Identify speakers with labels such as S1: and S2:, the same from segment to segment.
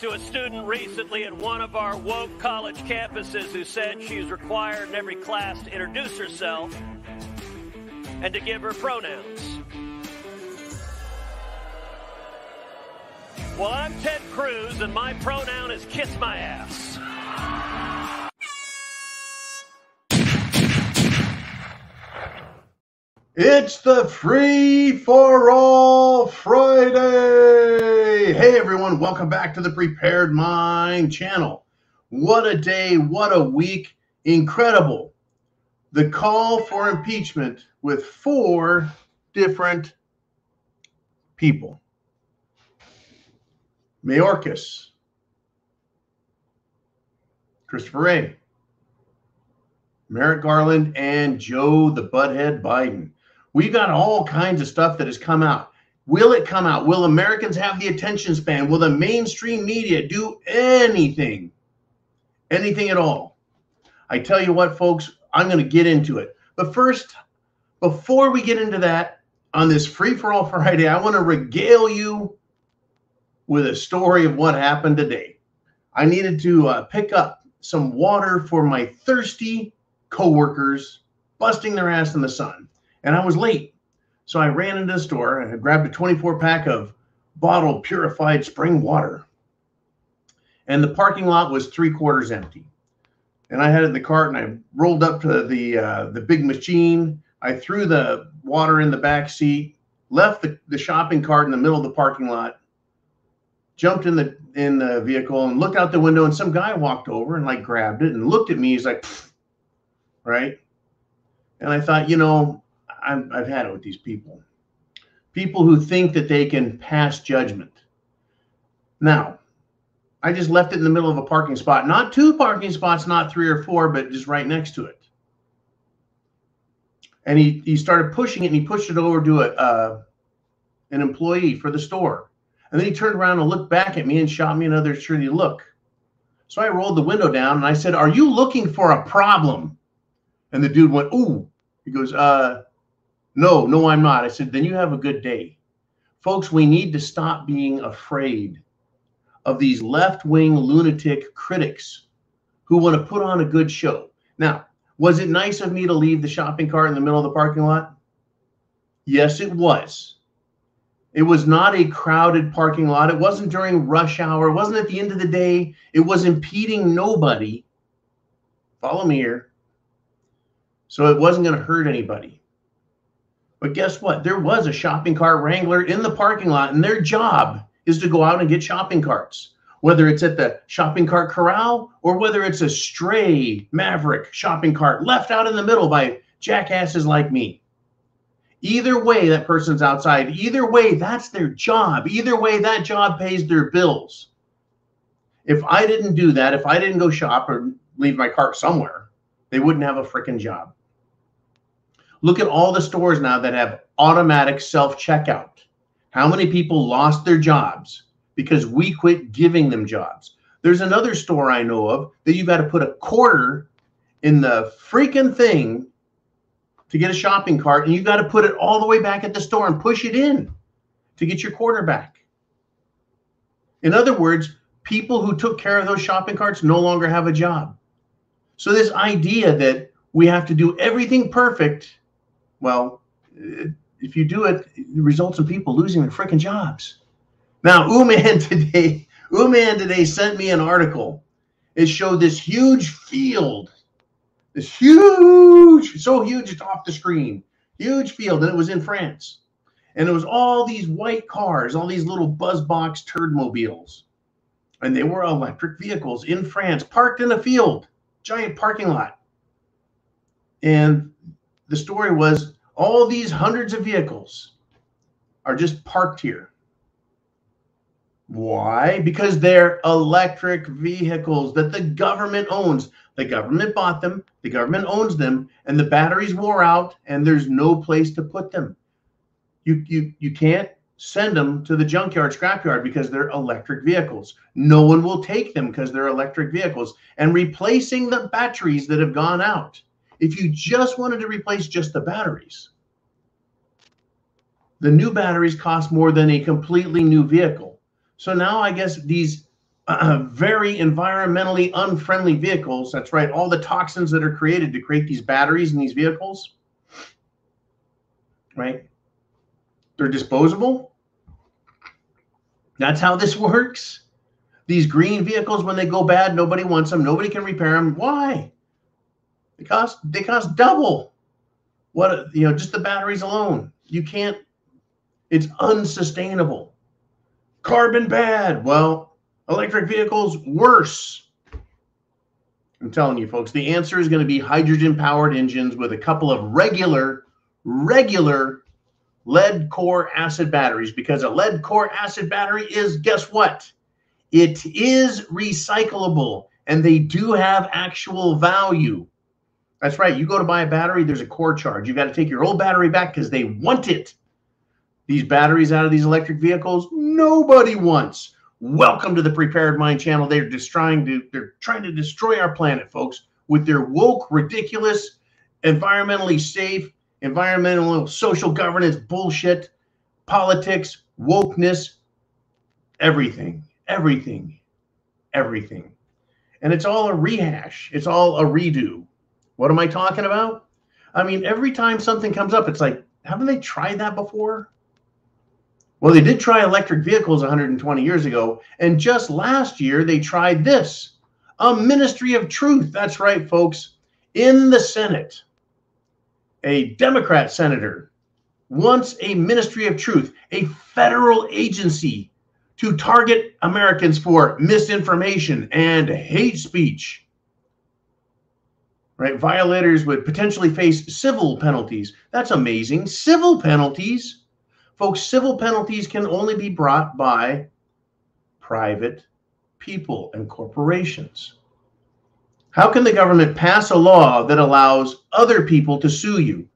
S1: to a student recently at one of our woke college campuses who said she's required in every class to introduce herself and to give her pronouns. Well, I'm Ted Cruz, and my pronoun is kiss my ass.
S2: It's the Free for All Friday. Hey everyone, welcome back to the Prepared Mind channel. What a day, what a week, incredible. The call for impeachment with 4 different people. Mayorkas, Christopher Wray, Merrick Garland, and Joe the Butthead Biden. We've got all kinds of stuff that has come out. Will it come out? Will Americans have the attention span? Will the mainstream media do anything? Anything at all? I tell you what, folks, I'm going to get into it. But first, before we get into that, on this Free for All Friday, I want to regale you with a story of what happened today. I needed to pick up some water for my thirsty coworkers busting their ass in the sun. And I was late. So I ran into the store and I grabbed a 24-pack of bottled purified spring water. And the parking lot was 3/4 empty. And I had it in the cart and I rolled up to the big machine. I threw the water in the back seat, left the shopping cart in the middle of the parking lot, jumped in the vehicle and looked out the window, and some guy walked over and like grabbed it and looked at me. He's like, pfft, right? And I thought, you know, I've had it with these people who think that they can pass judgment. Now, I just left it in the middle of a parking spot, not 2 parking spots, not 3 or 4, but just right next to it. And he started pushing it, and he pushed it over to an employee for the store. And then he turned around and looked back at me and shot me another shitty look. So I rolled the window down and I said, "Are you looking for a problem?" And the dude went, "Ooh." He goes, No, I'm not." I said, "Then you have a good day." Folks, we need to stop being afraid of these left-wing lunatic critics who want to put on a good show. Now, was it nice of me to leave the shopping cart in the middle of the parking lot? Yes, it was. It was not a crowded parking lot. It wasn't during rush hour. It wasn't at the end of the day. It was impeding nobody. Follow me here. So it wasn't going to hurt anybody. But guess what? There was a shopping cart wrangler in the parking lot, and their job is to go out and get shopping carts, whether it's at the shopping cart corral or whether it's a stray maverick shopping cart left out in the middle by jackasses like me. Either way, that person's outside. Either way, that's their job. Either way, that job pays their bills. If I didn't do that, if I didn't go shop or leave my cart somewhere, they wouldn't have a freaking job. Look at all the stores now that have automatic self-checkout. How many people lost their jobs because we quit giving them jobs? There's another store I know of that you got to put a quarter in the freaking thing to get a shopping cart, and you got to put it all the way back at the store and push it in to get your quarter back. In other words, people who took care of those shopping carts no longer have a job. So this idea that we have to do everything perfect, well, if you do it, it results in people losing their freaking jobs. Now, Uman today sent me an article. It showed this huge field. This huge, so huge it's off the screen, huge field, and it was in France. And it was all these white cars, all these little buzzbox turdmobiles. And they were electric vehicles in France, parked in a field, giant parking lot. And the story was all these hundreds of vehicles are just parked here. Why? Because they're electric vehicles that the government owns. The government bought them, the government owns them, and the batteries wore out, and there's no place to put them. You can't send them to the junkyard, scrapyard, because they're electric vehicles. No one will take them because they're electric vehicles. And replacing the batteries that have gone out, if you just wanted to replace just the batteries, the new batteries cost more than a completely new vehicle. So now I guess these very environmentally unfriendly vehicles. That's right. All the toxins that are created to create these batteries in these vehicles, right? They're disposable. That's how this works. These green vehicles, when they go bad, nobody wants them. Nobody can repair them. Why? They cost double what, just the batteries alone. You can't, it's unsustainable. Carbon bad. Well, electric vehicles worse. I'm telling you, folks, the answer is going to be hydrogen-powered engines with a couple of regular lead core acid batteries, because a lead core acid battery is, guess what? It is recyclable, and they do have actual value. That's right. You go to buy a battery, there's a core charge. You got to take your old battery back because they want it. These batteries out of these electric vehicles, nobody wants. Welcome to the Prepared Mind channel. They're trying to destroy our planet, folks, with their woke, ridiculous, environmentally safe, environmental, social governance bullshit, politics, wokeness, everything. And it's all a rehash. It's all a redo. What am I talking about? I mean, every time something comes up, it's like, haven't they tried that before? Well, they did try electric vehicles 120 years ago. And just last year, they tried this, a ministry of truth. That's right, folks. In the Senate, a Democrat senator wants a ministry of truth, a federal agency to target Americans for misinformation and hate speech. Right? Violators would potentially face civil penalties. That's amazing. Civil penalties. Folks, civil penalties can only be brought by private people and corporations. How can the government pass a law that allows other people to sue you?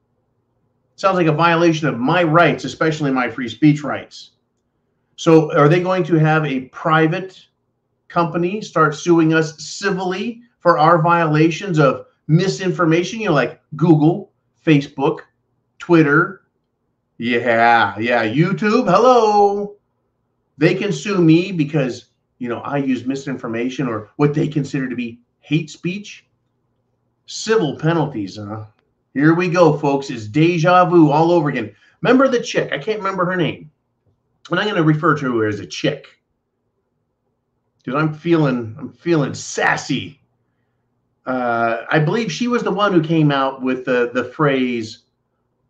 S2: Sounds like a violation of my rights, especially my free speech rights. So are they going to have a private company start suing us civilly for our violations of misinformation? Like Google, Facebook, Twitter. Yeah, YouTube. Hello. They can sue me because, I use misinformation or what they consider to be hate speech. Civil penalties, Here we go, folks. It's deja vu all over again. Remember the chick? I can't remember her name. And I'm going to refer to her as a chick, because I'm feeling sassy. I believe she was the one who came out with the phrase,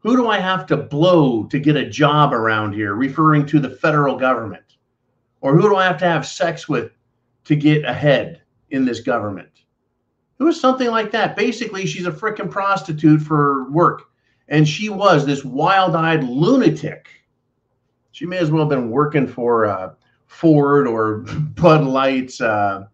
S2: "Who do I have to blow to get a job around here?" referring to the federal government. Or who do I have to have sex with to get ahead in this government? It was something like that. Basically, she's a frickin' prostitute for work. And she was this wild-eyed lunatic. She may as well have been working for Ford or Bud Light's a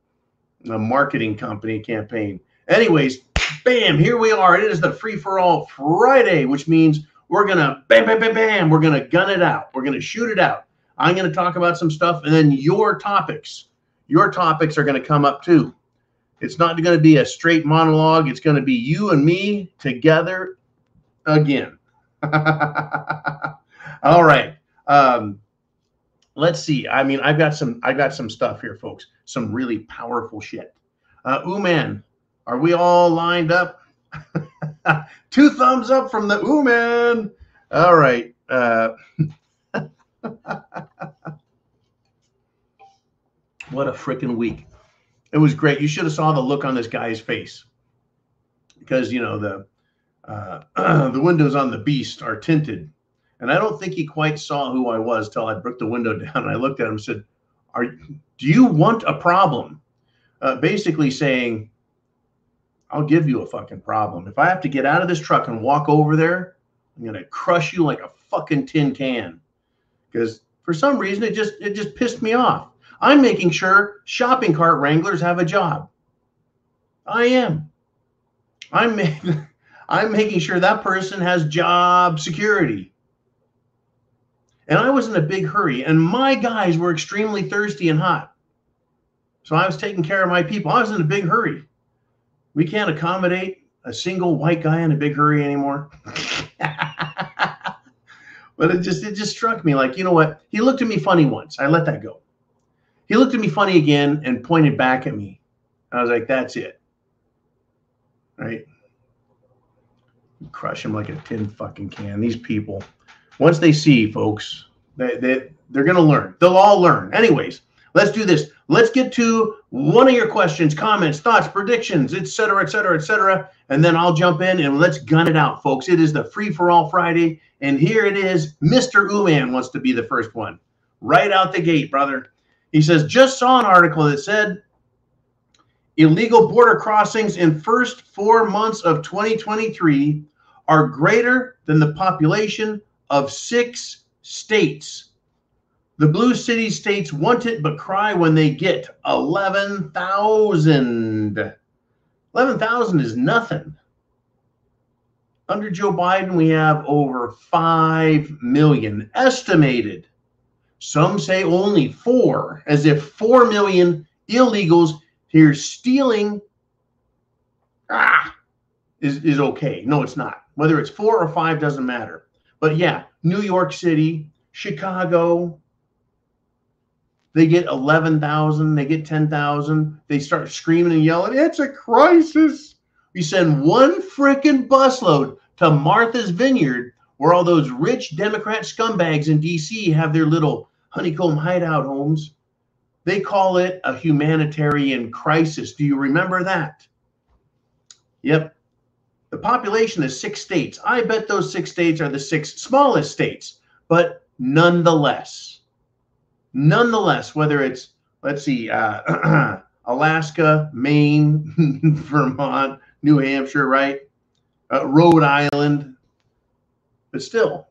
S2: marketing company campaign. Anyways, bam, here we are. It is the Free-for-All Friday, which means we're going to bam, bam, bam, bam. We're going to gun it out. We're going to shoot it out. I'm going to talk about some stuff, and then your topics are going to come up too. It's not going to be a straight monologue. It's going to be you and me together again. All right. Let's see. I mean, I've got some stuff here, folks. Some really powerful shit. Man, are we all lined up? 2 thumbs up from the man. All right. What a freaking week. It was great. You should have saw the look on this guy's face, because, the windows on the Beast are tinted. And I don't think he quite saw who I was till I broke the window down. And I looked at him and said, do you want a problem? Basically saying, I'll give you a fucking problem. If I have to get out of this truck and walk over there, I'm going to crush you like a fucking tin can. Because for some reason, it just pissed me off. I'm making sure shopping cart wranglers have a job. I am. I'm making sure that person has job security. And I was in a big hurry, and my guys were extremely thirsty and hot. So I was taking care of my people. I was in a big hurry. We can't accommodate a single white guy in a big hurry anymore. But it just struck me like, you know what? He looked at me funny once. I let that go. He He looked at me funny again and pointed back at me. I was like, that's it. Right? Crush him like a tin fucking can. These people, once they see, folks, they're going to learn. They'll all learn. Anyways, let's do this. Let's get to one of your questions, comments, thoughts, predictions, etc., etc., etc., and then I'll jump in and let's gun it out, folks. It is the Free for All Friday, and here it is. Mr. Uman wants to be the first one. Right out the gate, brother. He says, just saw an article that said illegal border crossings in first 4 months of 2023 are greater than the population of 6 states. The blue city states want it but cry when they get 11,000. 11,000 is nothing. Under Joe Biden, we have over 5 million estimated. Some say only 4, as if 4 million illegals here stealing is okay. No, it's not. Whether it's 4 or 5 doesn't matter. But yeah, New York City, Chicago, they get 11,000, they get 10,000. They start screaming and yelling, it's a crisis. We send one freaking busload to Martha's Vineyard, where all those rich Democrat scumbags in D.C. have their little honeycomb hideout homes. They call it a humanitarian crisis. Do you remember that? Yep. The population is 6 states. I bet those 6 states are the 6 smallest states, but nonetheless, whether it's, let's see, Alaska, Maine, Vermont, New Hampshire, right? Rhode Island, but still,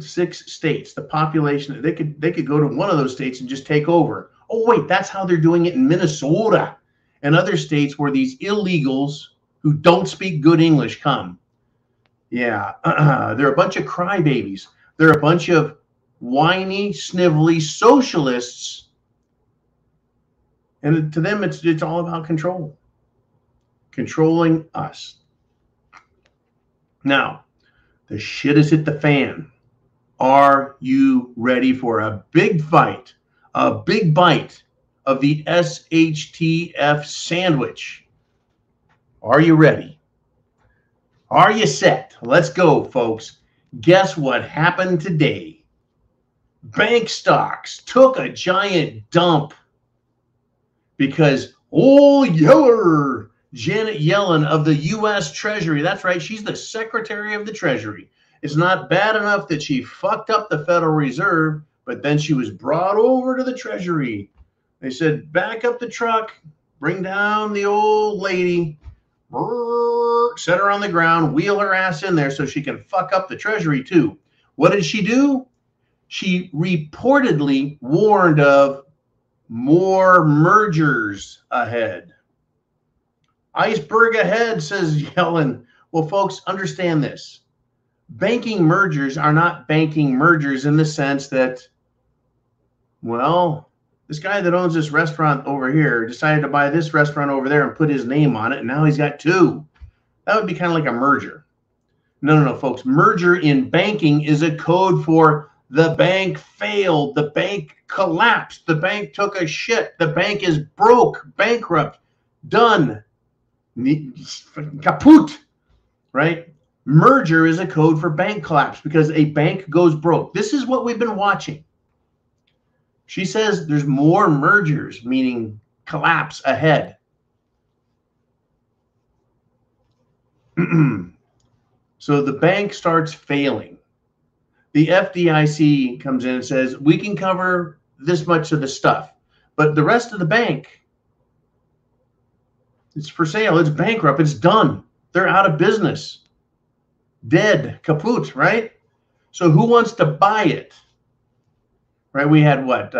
S2: 6 states, the population, they could go to one of those states and just take over. Oh, wait, that's how they're doing it in Minnesota and other states where these illegals who don't speak good English come. Yeah, they're a bunch of crybabies. They're a bunch of whiny, snivelly socialists. And to them, it's all about control. Controlling us. Now, the shit has hit the fan. Are you ready for a big fight? A big bite of the SHTF sandwich? Are you ready? Are you set? Let's go, folks. Guess what happened today? Bank stocks took a giant dump because old Yeller, Janet Yellen of the U.S. Treasury, that's right, she's the Secretary of the Treasury. It's not bad enough that she fucked up the Federal Reserve, but then she was brought over to the Treasury. They said, back up the truck, bring down the old lady, set her on the ground, wheel her ass in there so she can fuck up the Treasury too. What did she do? She reportedly warned of more mergers ahead. Iceberg ahead, says Yellen. Well, folks, understand this. Banking mergers are not banking mergers in the sense that, well, this guy that owns this restaurant over here decided to buy this restaurant over there and put his name on it, and now he's got 2. That would be kind of like a merger. No, folks. Merger in banking is a code for the bank failed, the bank collapsed, the bank took a shit, the bank is broke, bankrupt, done, kaput, right? Merger is a code for bank collapse because a bank goes broke. This is what we've been watching. She says there's more mergers, meaning collapse ahead. So the bank starts failing. The FDIC comes in and says, we can cover this much of the stuff, but the rest of the bank, it's for sale. It's bankrupt. It's done. They're out of business. Dead, kaput, right? So who wants to buy it? Right? We had what?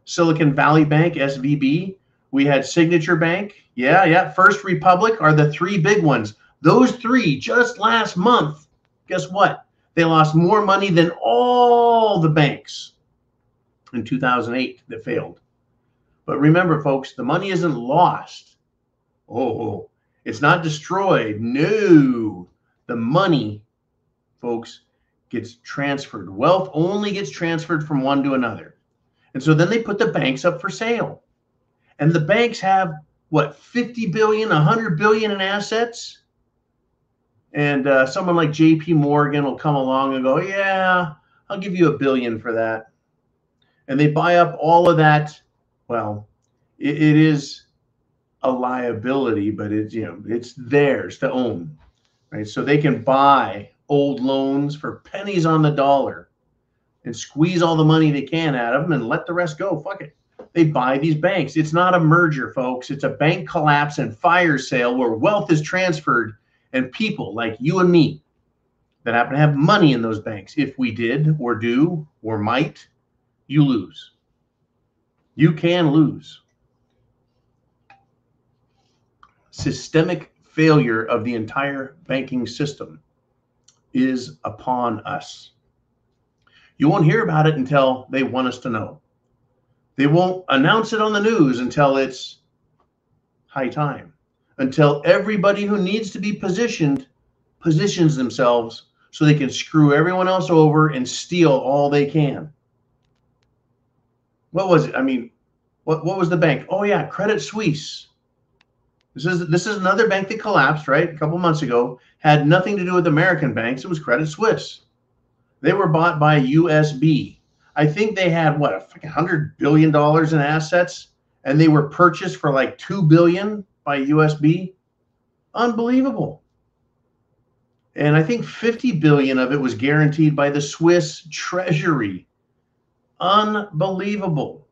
S2: Silicon Valley Bank, SVB. We had Signature Bank. Yeah. First Republic are the 3 big ones. Those 3 just last month, guess what? They lost more money than all the banks in 2008 that failed. But remember, folks, the money isn't lost. Oh, it's not destroyed. No. The money, folks, gets transferred. Wealth only gets transferred from one to another. And so then they put the banks up for sale. And the banks have, what, 50 billion, 100 billion in assets? And someone like JP Morgan will come along and go, yeah, I'll give you $1 billion for that. And they buy up all of that. Well, it is a liability, but it's, you know, it's theirs to own, right? So they can buy old loans for pennies on the dollar and squeeze all the money they can out of them and let the rest go. Fuck it. They buy these banks. It's not a merger, folks. It's a bank collapse and fire sale where wealth is transferred, and people like you and me that happen to have money in those banks, if we did or do or might, you lose. You can lose. Systemic failure of the entire banking system is upon us. You won't hear about it until they want us to know. They won't announce it on the news until it's high time, until everybody who needs to be positioned positions themselves so they can screw everyone else over and steal all they can. What was it? I mean, what was the bank? Oh yeah, Credit Suisse. This is another bank that collapsed, right? A couple months ago. Had nothing to do with American banks. It was Credit Suisse. They were bought by USB. I think they had what, $100 billion in assets, and they were purchased for like $2 billion by USB. Unbelievable. And I think 50 billion of it was guaranteed by the Swiss Treasury. Unbelievable.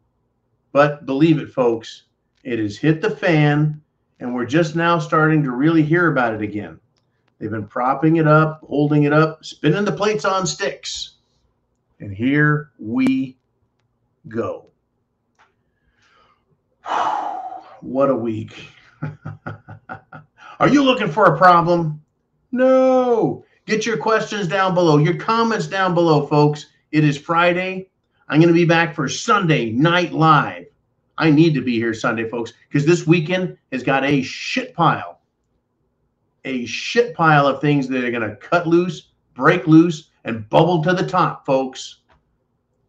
S2: But believe it, folks, it has hit the fan, and we're just now starting to really hear about it again. They've been propping it up, holding it up, spinning the plates on sticks. And here we go. What a week. Are you looking for a problem? No. Get your questions down below, your comments down below, folks. It is Friday. I'm going to be back for Sunday Night Live. I need to be here Sunday, folks, because this weekend has got a shit pile of things that are going to cut loose, break loose, and bubble to the top, folks.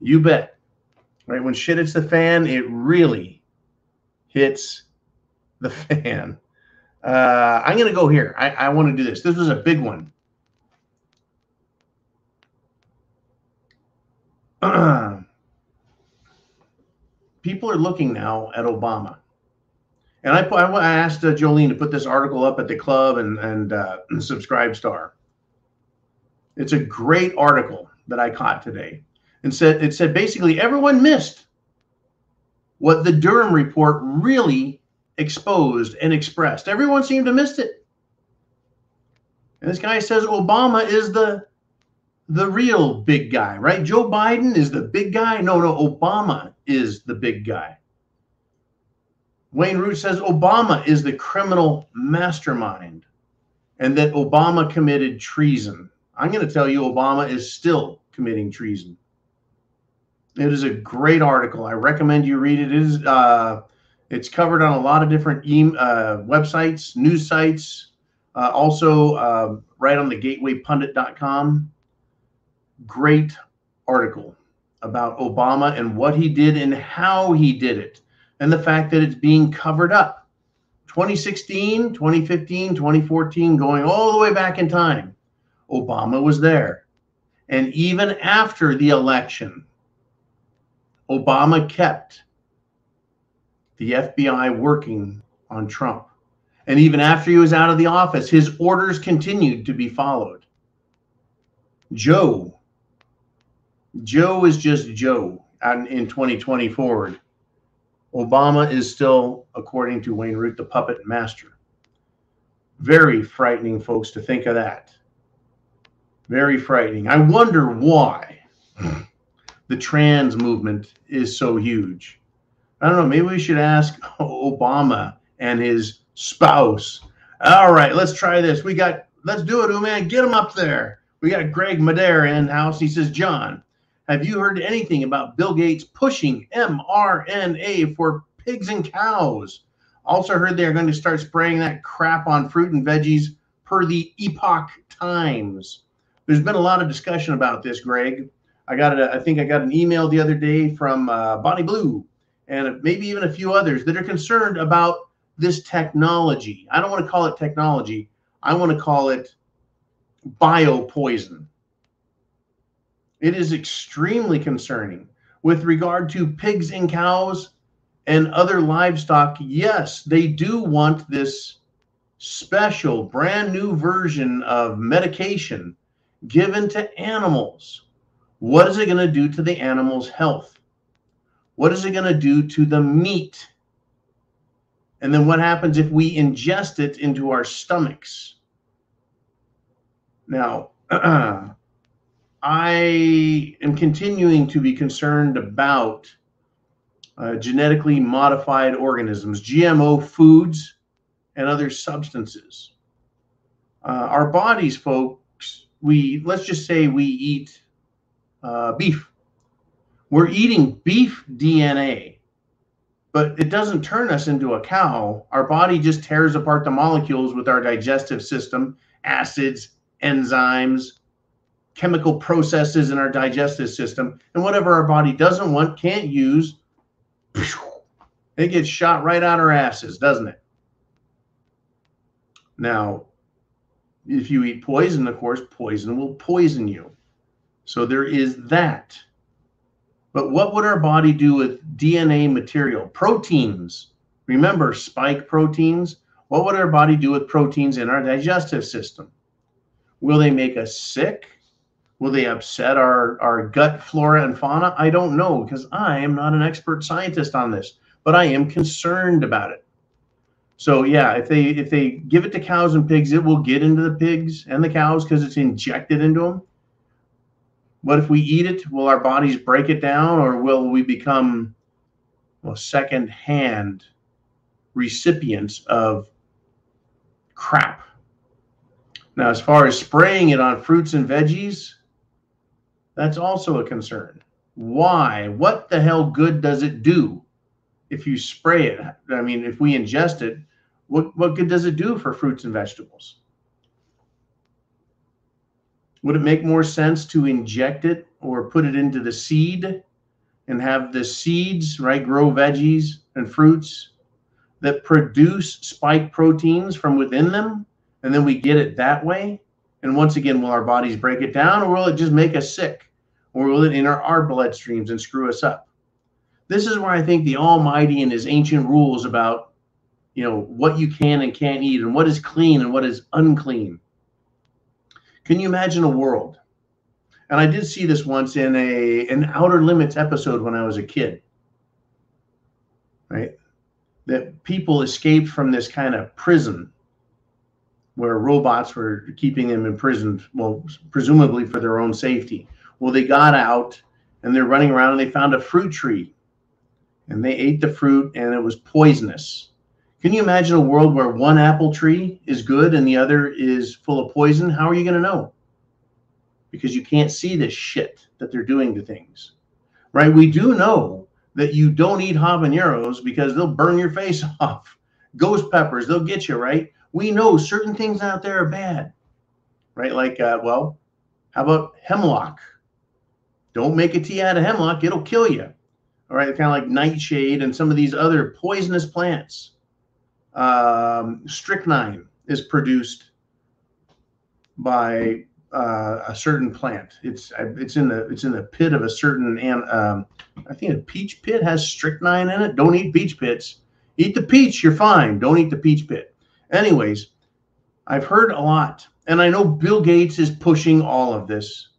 S2: You bet. Right? When shit hits the fan, it really hits the fan. I'm going to go here. I want to do this. This was a big one. People are looking now at Obama. And I asked Jolene to put this article up at the club and Subscribe Star. It's a great article that I caught today. And it said basically everyone missed what the Durham report really exposed and expressed. Everyone seemed to miss it. And this guy says Obama is the real big guy, right? Joe Biden is the big guy. No, Obama is the big guy. Wayne Root says Obama is the criminal mastermind and that Obama committed treason. I'm going to tell you Obama is still committing treason. It is a great article. I recommend you read it. It's covered on a lot of different websites, news sites, also right on the gatewaypundit.com. Great article about Obama and what he did and how he did it, and the fact that it's being covered up. 2016, 2015, 2014, going all the way back in time, Obama was there. And even after the election, Obama kept the FBI working on Trump. And even after he was out of the office, his orders continued to be followed. Joe is just Joe in 2020 forward. Obama is still, according to Wayne Root, the puppet master. Very frightening, folks, to think of that. Very frightening. I wonder why the trans movement is so huge. I don't know. Maybe we should ask Obama and his spouse. All right, let's try this. Let's do it, man. Get him up there. We got Greg Madera in house. He says, John, have you heard anything about Bill Gates pushing mRNA for pigs and cows? Also heard they're going to start spraying that crap on fruit and veggies per the Epoch Times. There's been a lot of discussion about this, Greg. I think I got an email the other day from Bonnie Blue and maybe even a few others that are concerned about this technology. I don't want to call it technology. I want to call it biopoison. It is extremely concerning with regard to pigs and cows and other livestock. Yes, they do want this special brand new version of medication given to animals. What is it going to do to the animal's health? What is it going to do to the meat? And then what happens if we ingest it into our stomachs? Now, I am continuing to be concerned about genetically modified organisms, GMO foods, and other substances. Our bodies, folks, let's just say we eat beef. We're eating beef DNA, but it doesn't turn us into a cow. Our body just tears apart the molecules with our digestive system, acids, enzymes, chemical processes in our digestive system, and whatever our body doesn't want, can't use, it gets shot right out our asses, doesn't it? Now, if you eat poison, of course, poison will poison you. So there is that. But what would our body do with DNA material? Proteins. Remember, spike proteins? What would our body do with proteins in our digestive system? Will they make us sick? Will they upset our gut flora and fauna? I don't know, because I am not an expert scientist on this, but I am concerned about it. So yeah, if they give it to cows and pigs, it will get into the pigs and the cows because it's injected into them. What if we eat it? Will our bodies break it down, or will we become, well, second-hand recipients of crap? Now, as far as spraying it on fruits and veggies, that's also a concern. Why? What the hell good does it do if you spray it? I mean, if we ingest it, what good does it do for fruits and vegetables? Would it make more sense to inject it or put it into the seed and have the seeds, right, grow veggies and fruits that produce spike proteins from within them, and then we get it that way? And once again, will our bodies break it down, or will it just make us sick? Or will it enter our bloodstreams and screw us up? This is where I think the Almighty and his ancient rules about, what you can and can't eat and what is clean and what is unclean. Can you imagine a world? And I did see this once in an Outer Limits episode when I was a kid, right? That people escaped from this kind of prison where robots were keeping them imprisoned, well, presumably for their own safety. Well, they got out and they're running around and they found a fruit tree and they ate the fruit and it was poisonous. Can you imagine a world where one apple tree is good and the other is full of poison? How are you going to know? Because you can't see this shit that they're doing to things, right? We do know that you don't eat habaneros because they'll burn your face off. Ghost peppers, they'll get you, right? We know certain things out there are bad, right? Like, well, how about hemlock? Don't make a tea out of hemlock. It'll kill you. All right, kind of like nightshade and some of these other poisonous plants. Strychnine is produced by a certain plant. It's in the pit of a certain, I think a peach pit has strychnine in it. Don't eat peach pits. Eat the peach, you're fine. Don't eat the peach pit. Anyways, I've heard a lot, and I know Bill Gates is pushing all of this.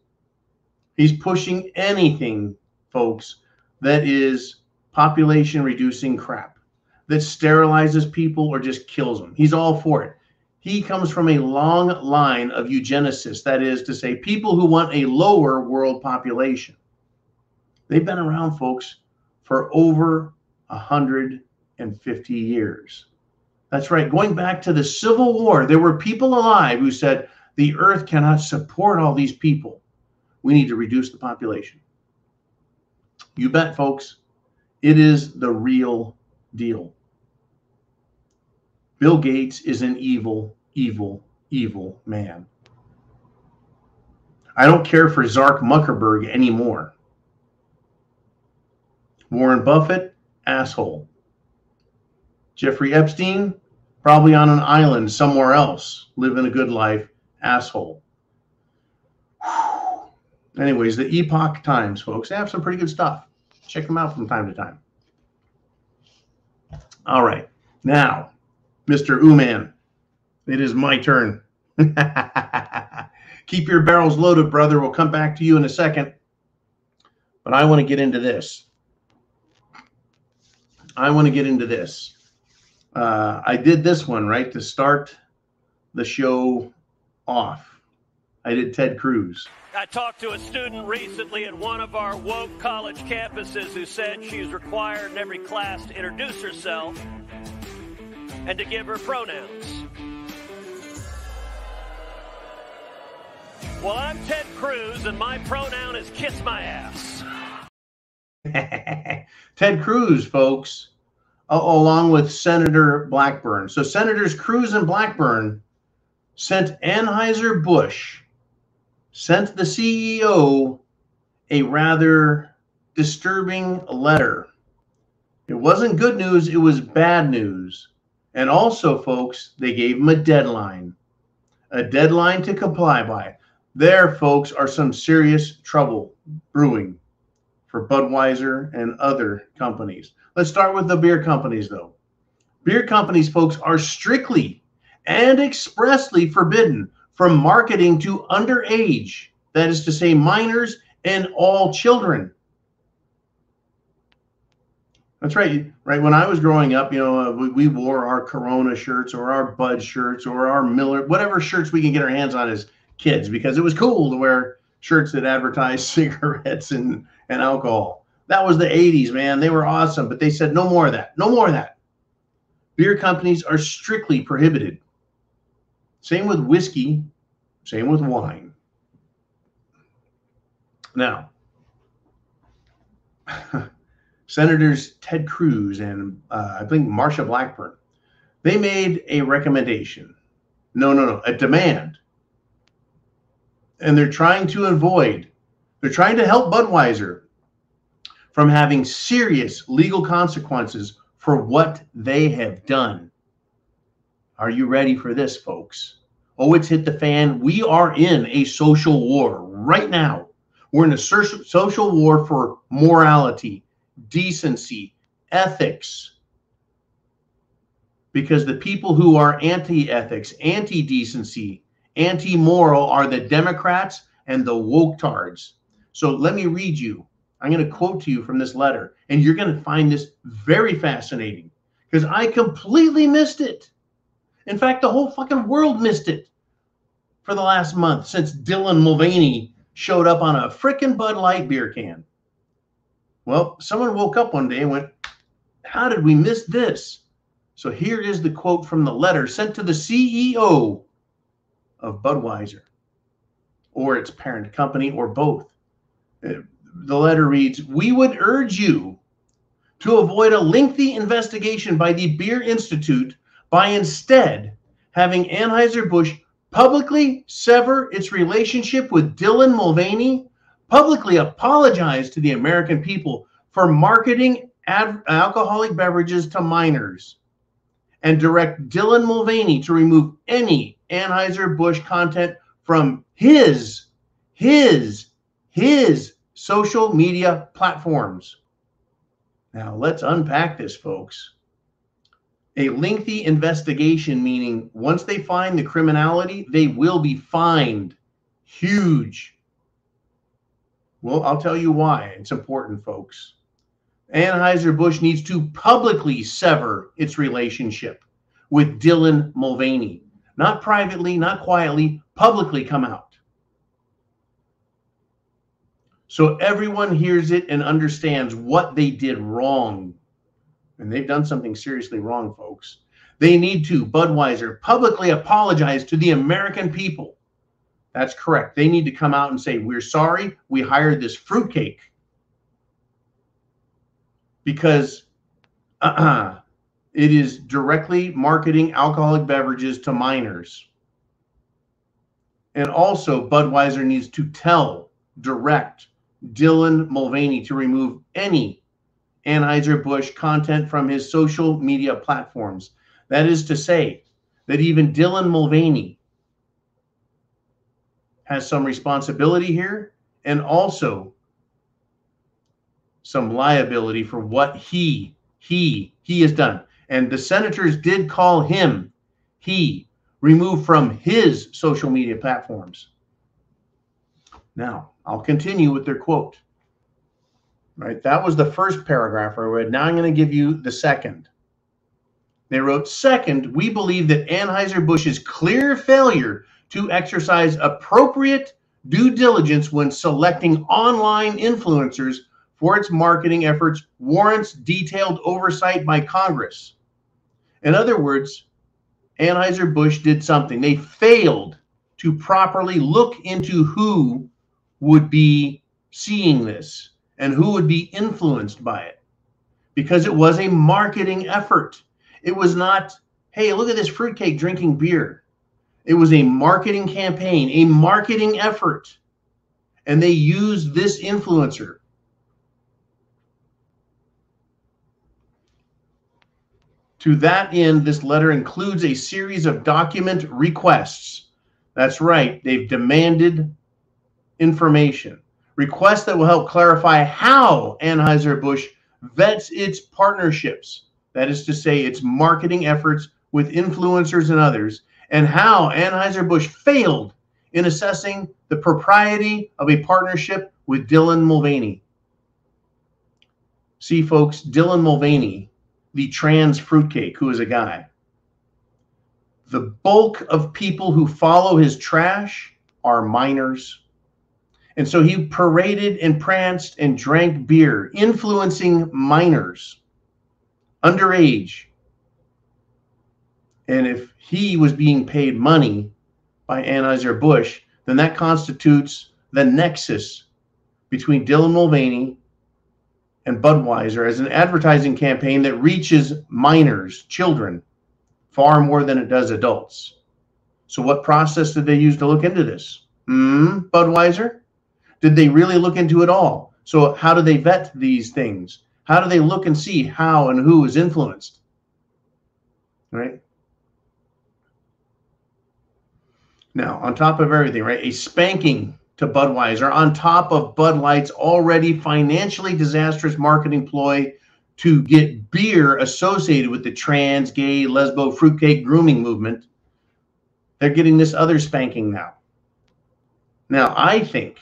S2: He's pushing anything, folks, that is population reducing crap, that sterilizes people or just kills them. He's all for it. He comes from a long line of eugenicists, that is to say, people who want a lower world population. They've been around, folks, for over 150 years. That's right. Going back to the Civil War, there were people alive who said, the earth cannot support all these people. We need to reduce the population. You bet, folks. It is the real deal. Bill Gates is an evil, evil, evil man. I don't care for Zark Muckerberg anymore. Warren Buffett, asshole. Jeffrey Epstein, probably on an island somewhere else, living a good life, asshole. Anyways, the Epoch Times, folks, they have some pretty good stuff. Check them out from time to time. All right. Now, Mr. Ooman, it is my turn. Keep your barrels loaded, brother. We'll come back to you in a second. But I want to get into this. I did this one, right, to start the show off. I did Ted Cruz.
S1: I talked to a student recently at one of our woke college campuses who said she's required in every class to introduce herself and to give her pronouns. Well, I'm Ted Cruz, and my pronoun is kiss my ass.
S2: Ted Cruz, folks, along with Senator Blackburn. So Senators Cruz and Blackburn sent Anheuser-Busch, sent the CEO a rather disturbing letter. It wasn't good news, it was bad news. And also, folks, they gave him a deadline to comply by. There, folks, are some serious trouble brewing for Budweiser and other companies. Let's start with the beer companies, though. Beer companies, folks, are strictly and expressly forbidden from marketing to underage, that is to say, minors and all children. That's right. Right. When I was growing up, we wore our Corona shirts or our Bud shirts or our Miller, whatever shirts we can get our hands on as kids, because it was cool to wear shirts that advertised cigarettes and alcohol. That was the 80s, man. They were awesome, but they said no more of that. No more of that. Beer companies are strictly prohibited. Same with whiskey, same with wine. Now, Senators Ted Cruz and I think Marsha Blackburn, they made a recommendation. A demand. And they're trying to help Budweiser from having serious legal consequences for what they have done. Are you ready for this, folks? Oh, it's hit the fan. We are in a social war right now. We're in a social war for morality, decency, ethics. Because the people who are anti-ethics, anti-decency, anti-moral are the Democrats and the woke-tards. So let me read you. I'm going to quote to you from this letter, and you're going to find this very fascinating because I completely missed it. In fact, the whole fucking world missed it for the last month since Dylan Mulvaney showed up on a frickin' Bud Light beer can. Well, someone woke up one day and went, how did we miss this? So here is the quote from the letter sent to the CEO of Budweiser, or its parent company, or both. The letter reads, we would urge you to avoid a lengthy investigation by the Beer Institute by instead having Anheuser-Busch publicly sever its relationship with Dylan Mulvaney, publicly apologize to the American people for marketing alcoholic beverages to minors, and direct Dylan Mulvaney to remove any Anheuser-Busch content from his social media platforms. Now, let's unpack this, folks. A lengthy investigation, meaning once they find the criminality, they will be fined. Huge. Well, I'll tell you why. It's important, folks. Anheuser-Busch needs to publicly sever its relationship with Dylan Mulvaney. Not privately, not quietly, publicly come out. So everyone hears it and understands what they did wrong. And they've done something seriously wrong, folks. They need to, Budweiser, publicly apologize to the American people. That's correct. They need to come out and say, we're sorry, we hired this fruitcake. Because it is directly marketing alcoholic beverages to minors. And also, Budweiser needs to direct Dylan Mulvaney to remove any Anheuser-Busch content from his social media platforms. That is to say, that even Dylan Mulvaney has some responsibility here and also some liability for what he has done. And the senators did call him removed from his social media platforms. Now, I'll continue with their quote. Right, that was the first paragraph I read. Now I'm going to give you the second. They wrote, second, we believe that Anheuser-Busch's clear failure to exercise appropriate due diligence when selecting online influencers for its marketing efforts warrants detailed oversight by Congress. In other words, Anheuser-Busch did something. They failed to properly look into who would be seeing this and who would be influenced by it, because it was a marketing effort. It was not, hey, look at this fruitcake drinking beer. It was a marketing campaign, a marketing effort. And they used this influencer. To that end, this letter includes a series of document requests. That's right, they've demanded information. Requests that will help clarify how Anheuser-Busch vets its partnerships. That is to say, its marketing efforts with influencers and others, and how Anheuser-Busch failed in assessing the propriety of a partnership with Dylan Mulvaney. See, folks, Dylan Mulvaney, the trans fruitcake, who is a guy. The bulk of people who follow his trash are minors. And so he paraded and pranced and drank beer, influencing minors, underage. And if he was being paid money by Anheuser-Busch, then that constitutes the nexus between Dylan Mulvaney and Budweiser as an advertising campaign that reaches minors, children, far more than it does adults. So what process did they use to look into this? Budweiser? Did they really look into it all? So how do they vet these things? How do they look and see how and who is influenced? Right? Now, on top of everything, right, a spanking to Budweiser on top of Bud Light's already financially disastrous marketing ploy to get beer associated with the trans, gay, lesbo, fruitcake grooming movement. They're getting this other spanking now. Now, I think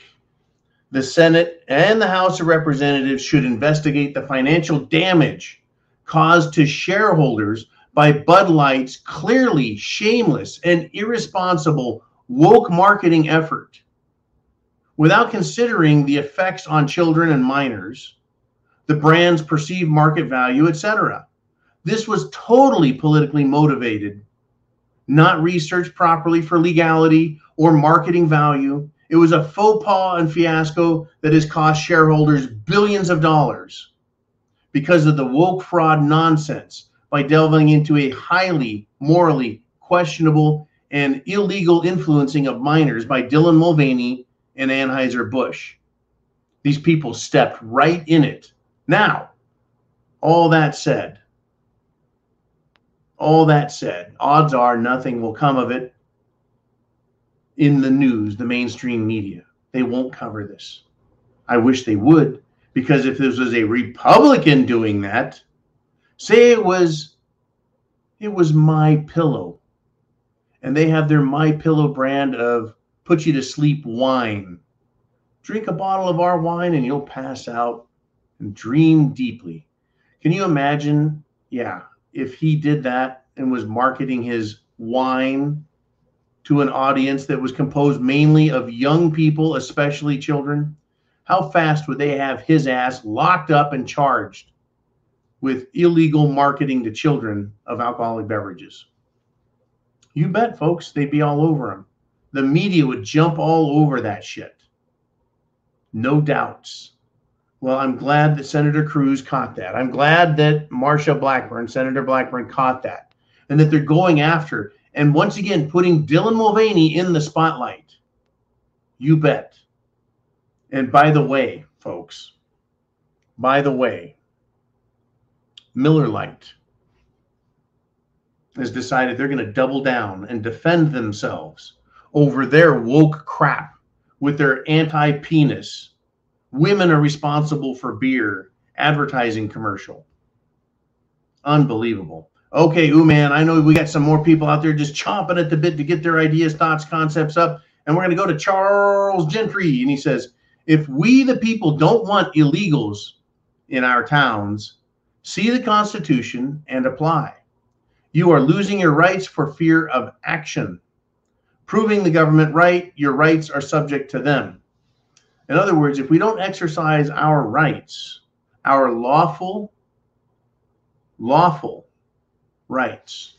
S2: the Senate and the House of Representatives should investigate the financial damage caused to shareholders by Bud Light's clearly shameless and irresponsible woke marketing effort, without considering the effects on children and minors, the brand's perceived market value, etc. This was totally politically motivated, not researched properly for legality or marketing value. It was a faux pas and fiasco that has cost shareholders billions of dollars because of the woke fraud nonsense by delving into a highly morally questionable and illegal influencing of minors by Dylan Mulvaney and Anheuser-Busch. These people stepped right in it. Now, all that said, odds are nothing will come of it in the news, the mainstream media. They won't cover this. I wish they would, because if this was a Republican doing that, say it was My Pillow, and they have their My Pillow brand of put you to sleep wine. Drink a bottle of our wine and you'll pass out and dream deeply. Can you imagine, if he did that and was marketing his wine to an audience that was composed mainly of young people, especially children? How fast would they have his ass locked up and charged with illegal marketing to children of alcoholic beverages? You bet, folks, they'd be all over him. The media would jump all over that shit. No doubts. Well, I'm glad that Senator Cruz caught that. I'm glad that Senator Blackburn caught that, and that they're going after, and once again, putting Dylan Mulvaney in the spotlight. You bet. And by the way, folks, by the way, Miller Lite has decided they're going to double down and defend themselves over their woke crap with their anti-penis, women are responsible for beer advertising commercial. Unbelievable. Okay, man, I know we got some more people out there just chomping at the bit to get their ideas, thoughts, concepts up. And we're going to go to Charles Gentry. And he says, if we, the people, don't want illegals in our towns, see the Constitution and apply. You are losing your rights for fear of action. Proving the government right, your rights are subject to them. In other words, if we don't exercise our rights, our lawful rights,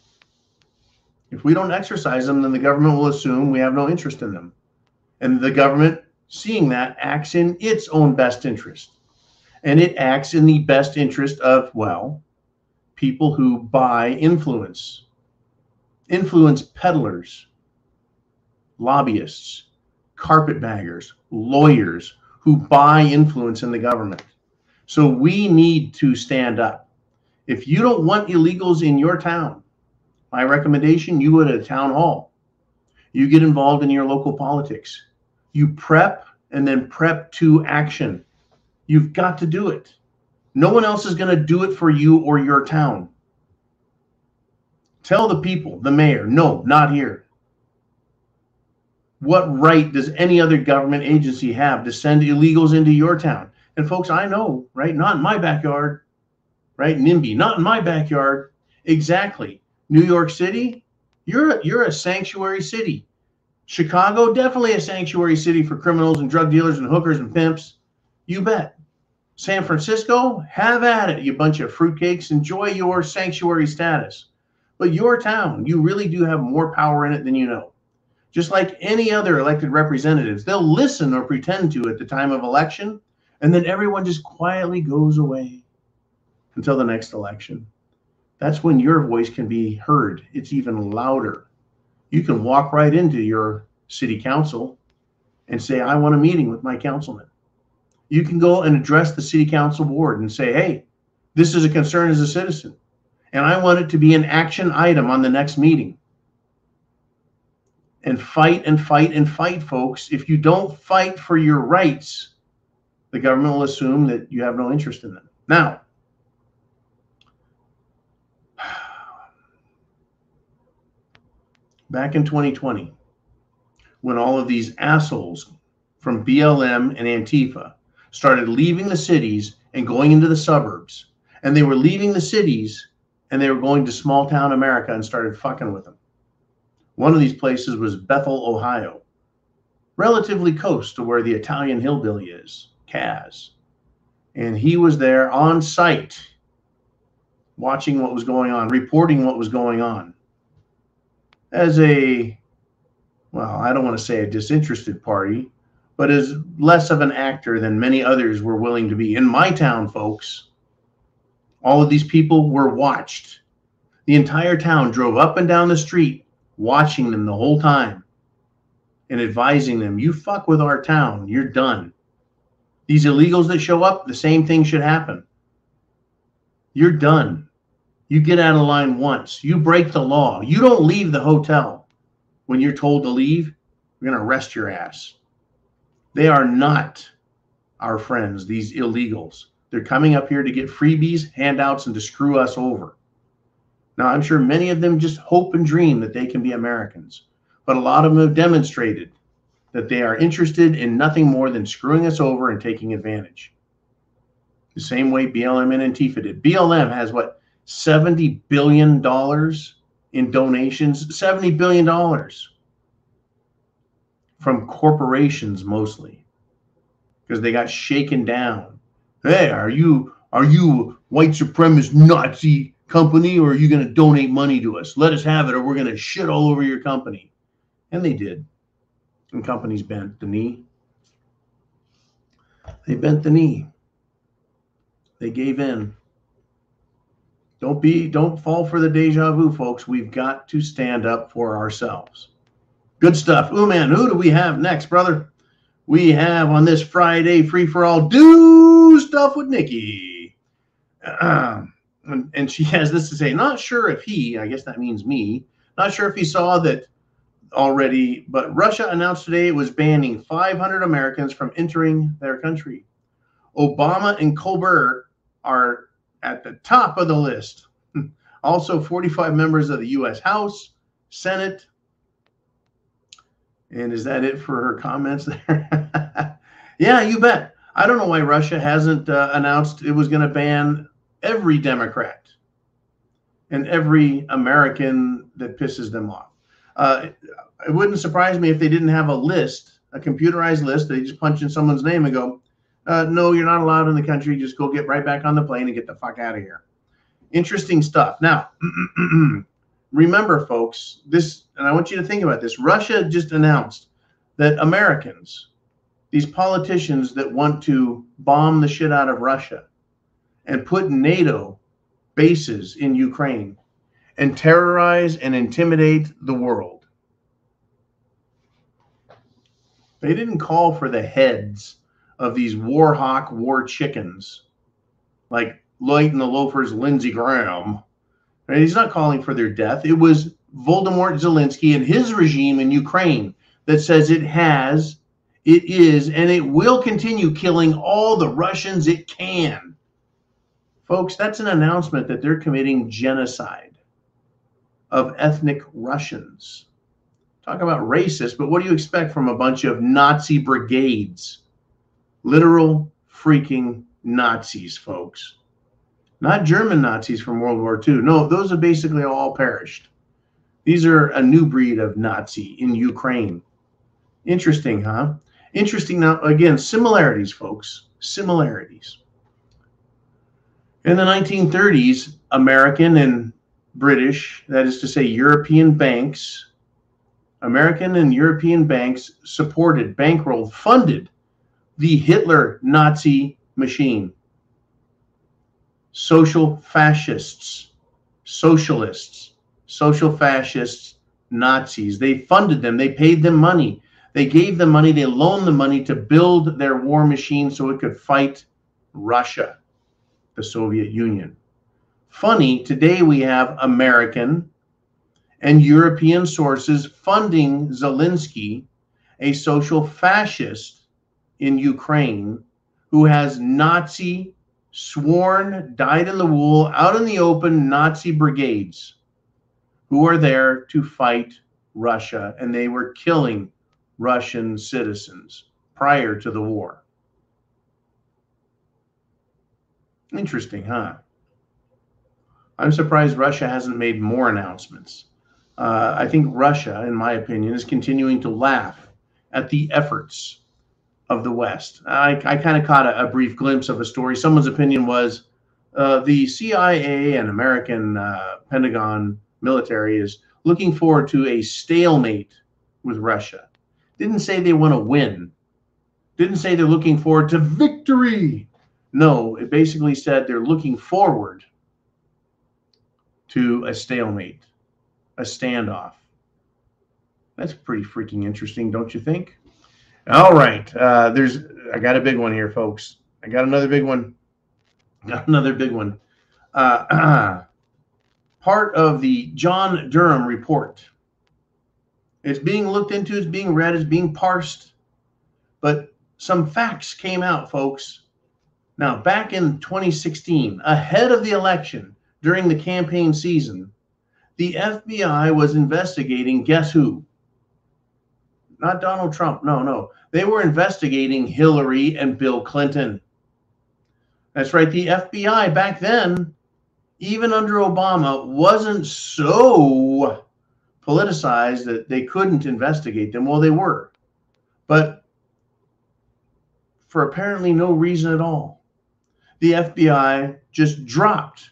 S2: if we don't exercise them, then the government will assume we have no interest in them. And the government, seeing that, acts in its own best interest. And it acts in the best interest of, well, people who buy influence peddlers, lobbyists, carpetbaggers, lawyers who buy influence in the government. So we need to stand up. If you don't want illegals in your town, my recommendation, you go to a town hall. You get involved in your local politics. You prep and then prep to action. You've got to do it. No one else is going to do it for you or your town. Tell the people, the mayor, no, not here. What right does any other government agency have to send illegals into your town? And folks, I know, right? Not in my backyard, right? NIMBY, not in my backyard. Exactly. New York City, you're a sanctuary city. Chicago, definitely a sanctuary city for criminals and drug dealers and hookers and pimps. You bet. San Francisco, have at it, you bunch of fruitcakes. Enjoy your sanctuary status. But your town, you really do have more power in it than you know. Just like any other elected representatives, they'll listen or pretend to at the time of election, and then everyone just quietly goes away until the next election. That's when your voice can be heard. It's even louder. You can walk right into your city council and say, I want a meeting with my councilman. You can go and address the city council board and say, hey, this is a concern as a citizen, and I want it to be an action item on the next meeting. And fight and fight and fight, folks. If you don't fight for your rights, the government will assume that you have no interest in them. Now, back in 2020, when all of these assholes from BLM and Antifa started leaving the cities and going into the suburbs, and they were leaving the cities and they were going to small town America and started fucking with them. One of these places was Bethel, Ohio, relatively close to where the Italian hillbilly is, Kaz. And he was there on site, watching what was going on, reporting what was going on. As a, well, I don't want to say a disinterested party, but as less of an actor than many others were willing to be. In my town, folks, all of these people were watched. The entire town drove up and down the street, watching them the whole time and advising them, you fuck with our town, you're done. These illegals that show up, the same thing should happen. You're done. You get out of line once. You break the law. You don't leave the hotel when you're told to leave. We're going to arrest your ass. They are not our friends, these illegals. They're coming up here to get freebies, handouts, and to screw us over. Now, I'm sure many of them just hope and dream that they can be Americans, but a lot of them have demonstrated that they are interested in nothing more than screwing us over and taking advantage. The same way BLM and Antifa did. BLM has, what, $70 billion in donations? $70 billion from corporations mostly, because they got shaken down. Hey, are you white supremacist Nazi company, or are you going to donate money to us? Let us have it, or we're going to shit all over your company. And they did. And companies bent the knee. They bent the knee. They gave in. Don't fall for the deja vu, folks. We've got to stand up for ourselves. Good stuff. Ooh, man, who do we have next, brother? we have on this Friday free-for-all do stuff with Nikki. And she has this to say, not sure if he, I guess that means me, not sure if he saw that already, but Russia announced today it was banning 500 Americans from entering their country. Obama and Colbert are at the top of the list. Also, 45 members of the U.S. House, Senate. And is that it for her comments there? Yeah, you bet. I don't know why Russia hasn't announced it was going to ban every Democrat and every American that pisses them off. It wouldn't surprise me if they didn't have a list, a computerized list. They just punch in someone's name and go, no, you're not allowed in the country. Just go get right back on the plane and get the fuck out of here. Interesting stuff. Now, remember, folks, this, and I want you to think about this. Russia just announced that Americans, these politicians that want to bomb the shit out of Russia and put NATO bases in Ukraine and terrorize and intimidate the world. They didn't call for the heads of these war hawk war chickens like Light and the Loafer's Lindsey Graham. Right? He's not calling for their death. It was Volodymyr Zelensky and his regime in Ukraine that says it is, and it will continue killing all the Russians it can. Folks, that's an announcement that they're committing genocide of ethnic Russians. Talk about racist, but what do you expect from a bunch of Nazi brigades? Literal freaking Nazis, folks. Not German Nazis from World War II. No, those have basically all perished. These are a new breed of Nazi in Ukraine. Interesting, huh? Interesting. Now, again, similarities, folks. Similarities. In the 1930s, American and British, that is to say European banks, American and European banks supported, bankrolled, funded the Hitler Nazi machine. Social fascists, socialists, social fascists, Nazis. They funded them. They paid them money. They gave them money. They loaned them money to build their war machine so it could fight Russia, the Soviet Union. Funny, today we have American and European sources funding Zelensky, a social fascist in Ukraine who has Nazi, sworn, dyed-in-the-wool, out in the open Nazi brigades who are there to fight Russia, and they were killing Russian citizens prior to the war. Interesting, huh? I'm surprised Russia hasn't made more announcements. I think Russia, in my opinion, is continuing to laugh at the efforts of the West. I kind of caught a brief glimpse of a story. Someone's opinion was the CIA and American Pentagon military is looking forward to a stalemate with Russia. Didn't say they want to win. Didn't say they're looking forward to victory. No, it basically said they're looking forward to a stalemate, a standoff. That's pretty freaking interesting, don't you think? All right, I got a big one here, folks. I got another big one. Got another big one. Part of the John Durham report. It's being looked into, it's being read, it's being parsed. But some facts came out, folks. Now, back in 2016, ahead of the election, during the campaign season, the FBI was investigating, guess who? Not Donald Trump. No. They were investigating Hillary and Bill Clinton. That's right. The FBI back then, even under Obama, wasn't so politicized that they couldn't investigate them. Well, they were. But for apparently no reason at all, the FBI just dropped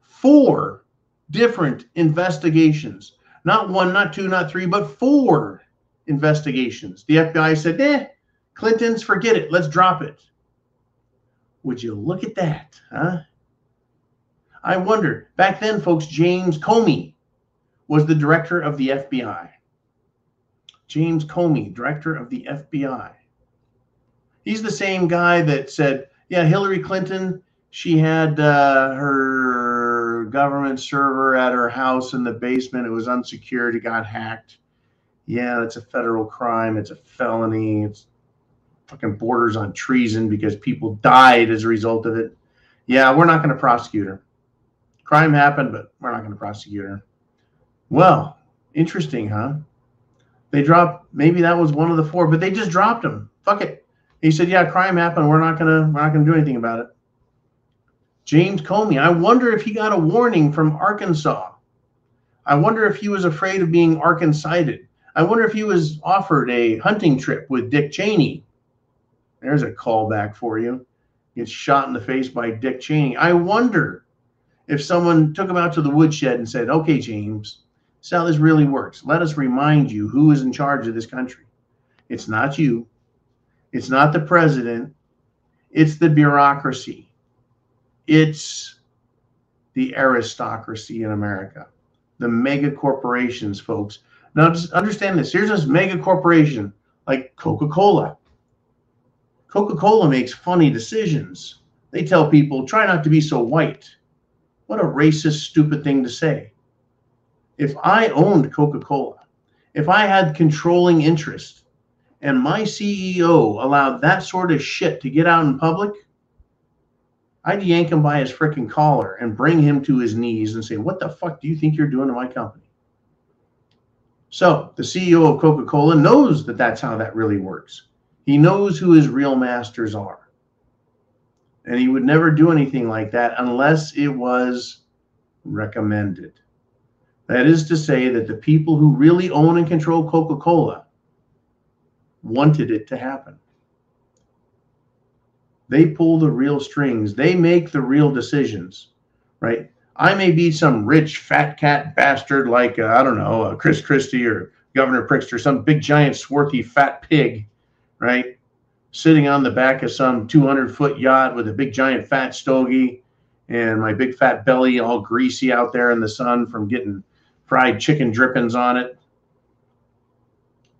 S2: 4 different investigations. Not 1, not 2, not 3, but 4 investigations. The FBI said, Clinton's, forget it. Let's drop it. Would you look at that, huh? I wonder, back then, folks, James Comey was the director of the FBI. James Comey, director of the FBI. He's the same guy that said, yeah, Hillary Clinton, she had her government server at her house in the basement. It was unsecured. It got hacked. Yeah, it's a federal crime. It's a felony. It's fucking borders on treason because people died as a result of it. Yeah, we're not going to prosecute her. Crime happened, but we're not going to prosecute her. Well, interesting, huh? They dropped, maybe that was one of the 4, but they just dropped him. Fuck it. He said, yeah, crime happened. We're not gonna do anything about it. James Comey, I wonder if he got a warning from Arkansas. I wonder if he was afraid of being Arkansided. I wonder if he was offered a hunting trip with Dick Cheney. There's a callback for you. Gets shot in the face by Dick Cheney. I wonder if someone took him out to the woodshed and said, okay, James, this is how this really works. Let us remind you who is in charge of this country. It's not you. It's not the president. It's the bureaucracy. It's the aristocracy in America. The mega corporations, folks. Now, just understand this. Here's this mega corporation like Coca-Cola. Coca-Cola makes funny decisions. They tell people, try not to be so white. What a racist, stupid thing to say. If I owned Coca-Cola, if I had controlling interest, and my CEO allowed that sort of shit to get out in public, I'd yank him by his freaking collar and bring him to his knees and say, what the fuck do you think you're doing to my company? So the CEO of Coca-Cola knows that that's how that really works. He knows who his real masters are. And he would never do anything like that unless it was recommended. That is to say that the people who really own and control Coca-Cola wanted it to happen. They pull the real strings. They make the real decisions, right? I may be some rich fat cat bastard like, I don't know, Chris Christie or Governor Pritzker, some big giant swarthy fat pig, right? Sitting on the back of some 200-foot yacht with a big giant fat stogie and my big fat belly all greasy out there in the sun from getting fried chicken drippings on it,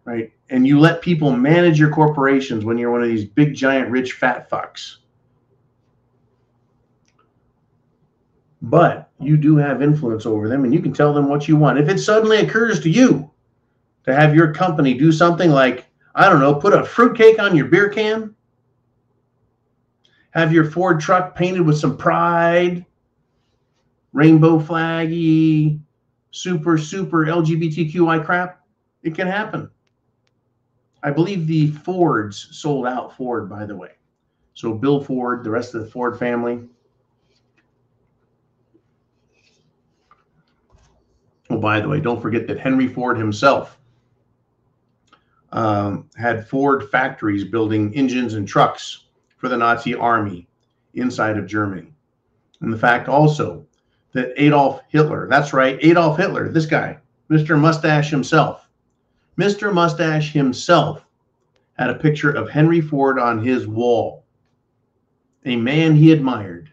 S2: right? And you let people manage your corporations when you're one of these big, giant, rich, fat fucks. But you do have influence over them, and you can tell them what you want. If it suddenly occurs to you to have your company do something like, I don't know, put a fruitcake on your beer can, have your Ford truck painted with some pride, rainbow flaggy, super LGBTQI crap, it can happen. I believe the Fords sold out Ford, by the way. So Bill Ford, the rest of the Ford family. Oh, by the way, don't forget that Henry Ford himself had Ford factories building engines and trucks for the Nazi army inside of Germany. And the fact also that Adolf Hitler, that's right, Adolf Hitler, this guy, Mr. Mustache himself, Mr. Mustache himself had a picture of Henry Ford on his wall. A man he admired,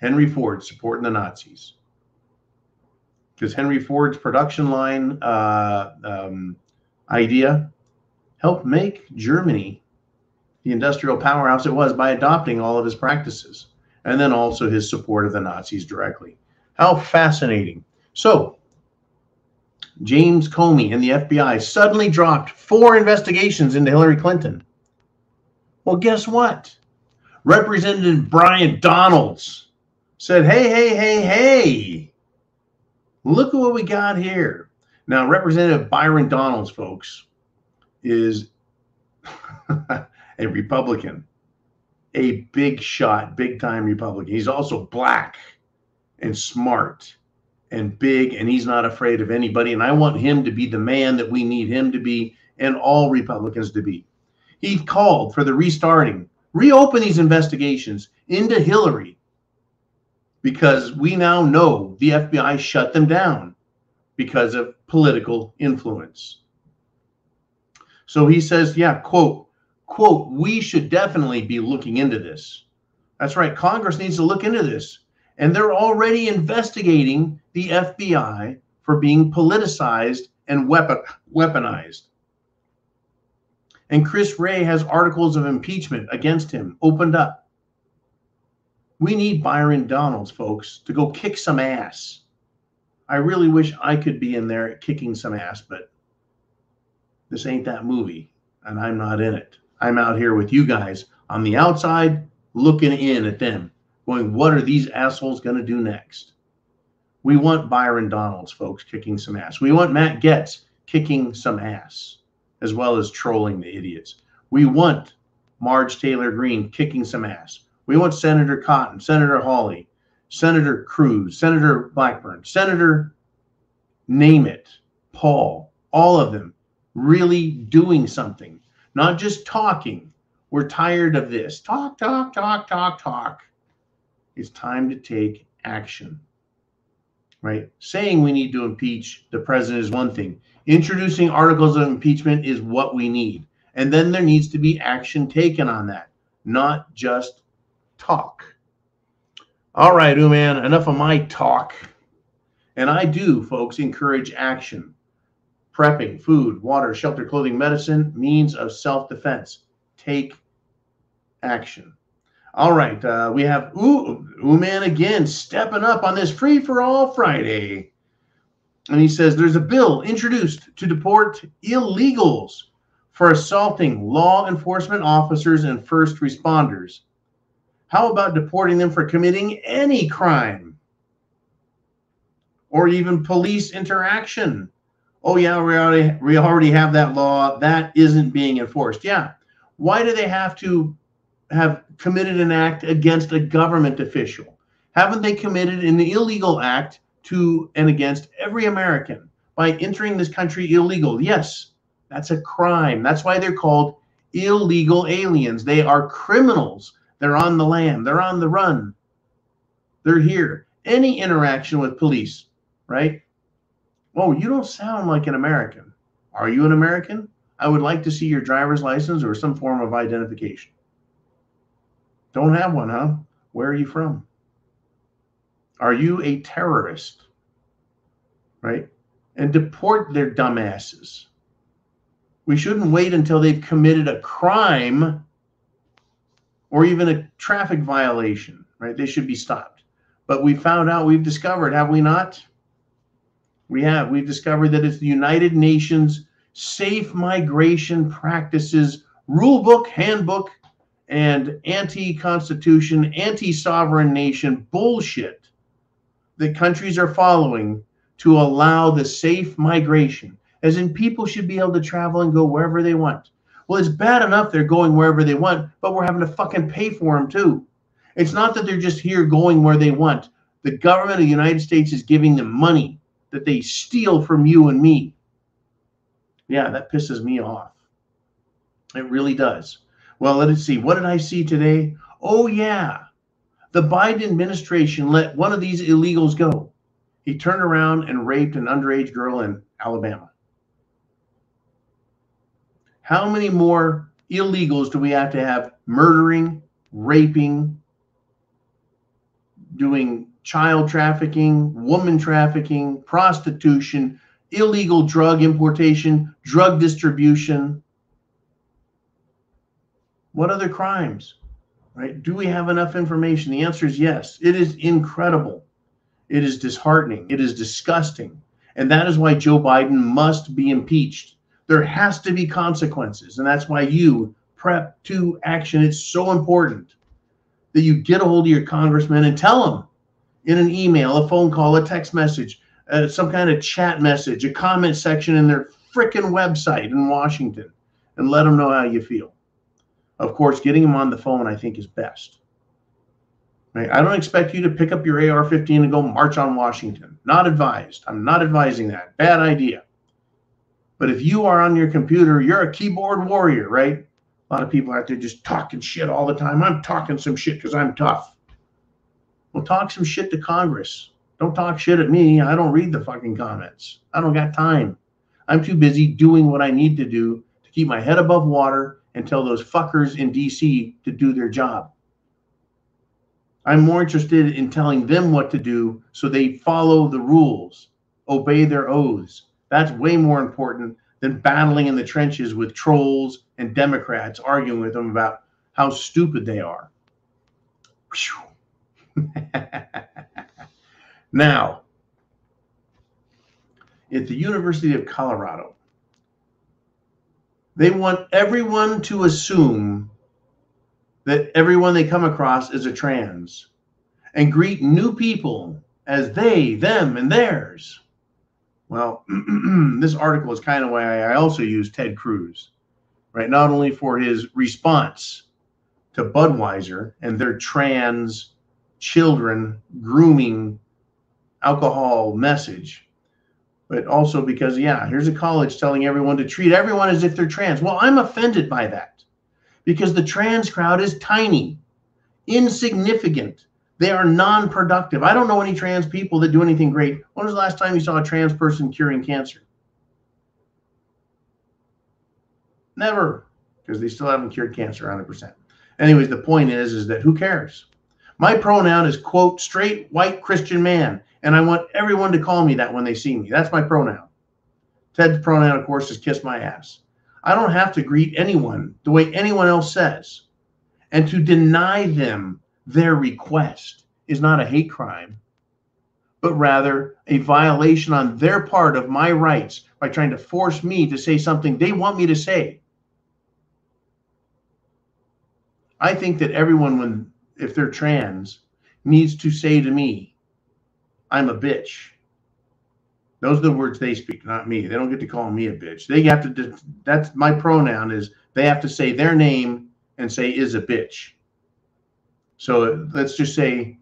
S2: Henry Ford, supporting the Nazis. Because Henry Ford's production line idea helped make Germany the industrial powerhouse it was by adopting all of his practices, and then also his support of the Nazis directly. How fascinating. So, James Comey and the FBI suddenly dropped 4 investigations into Hillary Clinton. Well, guess what? Representative Brian Donalds said, hey, look at what we got here. Now, Representative Byron Donalds, folks, is a Republican, a big shot, big time Republican. He's also black and smart and big, and he's not afraid of anybody. And I want him to be the man that we need him to be, and all Republicans to be. He called for the reopen these investigations into Hillary, because we now know the FBI shut them down because of political influence. So he says, yeah, quote, we should definitely be looking into this. That's right. Congress needs to look into this. And they're already investigating the FBI for being politicized and weaponized. And Chris Wray has articles of impeachment against him opened up. We need Byron Donalds, folks, to go kick some ass. I really wish I could be in there kicking some ass, but this ain't that movie, and I'm not in it. I'm out here with you guys on the outside, looking in at them, going, what are these assholes going to do next? We want Byron Donalds, folks, kicking some ass. We want Matt Gaetz kicking some ass, as well as trolling the idiots. We want Marge Taylor Greene kicking some ass. We want Senator Cotton, Senator Hawley, Senator Cruz, Senator Blackburn, Senator name it, Paul, all of them really doing something, not just talking. We're tired of this. Talk, talk, talk, talk, talk. It's time to take action, right? Saying we need to impeach the president is one thing. Introducing articles of impeachment is what we need. And then there needs to be action taken on that, not just talk. All right, man, enough of my talk. And I do, folks, encourage action. Prepping, food, water, shelter, clothing, medicine, means of self-defense. Take action. All right, we have man again stepping up on this Free for All Friday. And he says there's a bill introduced to deport illegals for assaulting law enforcement officers and first responders. How about deporting them for committing any crime or even police interaction? Oh yeah, we already have that law. That isn't being enforced. Yeah. Why do they have to have committed an act against a government official? Haven't they committed an illegal act to and against every American by entering this country illegal? Yes, that's a crime. That's why they're called illegal aliens. They are criminals. They're on the lam. They're on the run. They're here. Any interaction with police, right? Oh, you don't sound like an American. Are you an American? I would like to see your driver's license or some form of identification. Don't have one, huh? Where are you from? Are you a terrorist? Right? And deport their dumbasses. We shouldn't wait until they've committed a crime or even a traffic violation, right? They should be stopped. But we found out, we've discovered, have we not? We have. We've discovered that it's the United Nations Safe Migration Practices Rulebook, Handbook, and anti-constitution, anti-sovereign nation bullshit that countries are following to allow the safe migration, as in people should be able to travel and go wherever they want. Well, it's bad enough they're going wherever they want, but we're having to fucking pay for them too. It's not that they're just here going where they want. The government of the United States is giving them money that they steal from you and me. Yeah, that pisses me off. It really does. Well, let's see. What did I see today? Oh, yeah. The Biden administration let one of these illegals go. He turned around and raped an underage girl in Alabama. How many more illegals do we have to have murdering, raping, doing child trafficking, woman trafficking, prostitution, illegal drug importation, drug distribution? What other crimes, right? Do we have enough information? The answer is yes. It is incredible. It is disheartening. It is disgusting. And that is why Joe Biden must be impeached. There has to be consequences. And that's why you prep to action. It's so important that you get a hold of your congressman and tell them in an email, a phone call, a text message, some kind of chat message, a comment section in their frickin' website in Washington, and let them know how you feel. Of course, getting them on the phone, I think, is best. Right? I don't expect you to pick up your AR-15 and go march on Washington. Not advised. I'm not advising that. Bad idea. But if you are on your computer, you're a keyboard warrior, right? A lot of people out there just talking shit all the time. I'm talking some shit because I'm tough. Well, talk some shit to Congress. Don't talk shit at me. I don't read the fucking comments. I don't got time. I'm too busy doing what I need to do to keep my head above water and tell those fuckers in D.C. to do their job. I'm more interested in telling them what to do so they follow the rules, obey their oaths. That's way more important than battling in the trenches with trolls and Democrats arguing with them about how stupid they are. Now, at the University of Colorado, they want everyone to assume that everyone they come across is a trans and greet new people as they, them, and theirs. Well, this article is kind of why I also use Ted Cruz, right? Not only for his response to Budweiser and their trans children grooming alcohol message, but also because, yeah, here's a college telling everyone to treat everyone as if they're trans. Well, I'm offended by that because the trans crowd is tiny, insignificant. They are non-productive. I don't know any trans people that do anything great. When was the last time you saw a trans person curing cancer? Never, because they still haven't cured cancer 100%. Anyways, the point is that who cares? My pronoun is, quote, straight, white, Christian man, and I want everyone to call me that when they see me. That's my pronoun. Ted's pronoun, of course, is kiss my ass. I don't have to greet anyone the way anyone else says. And to deny them their request is not a hate crime, but rather a violation on their part of my rights by trying to force me to say something they want me to say. I think that everyone, if they're trans, needs to say to me, I'm a bitch. Those are the words they speak, not me. They don't get to call me a bitch. They have to, that's my pronoun, is they have to say their name and say is a bitch. So let's just say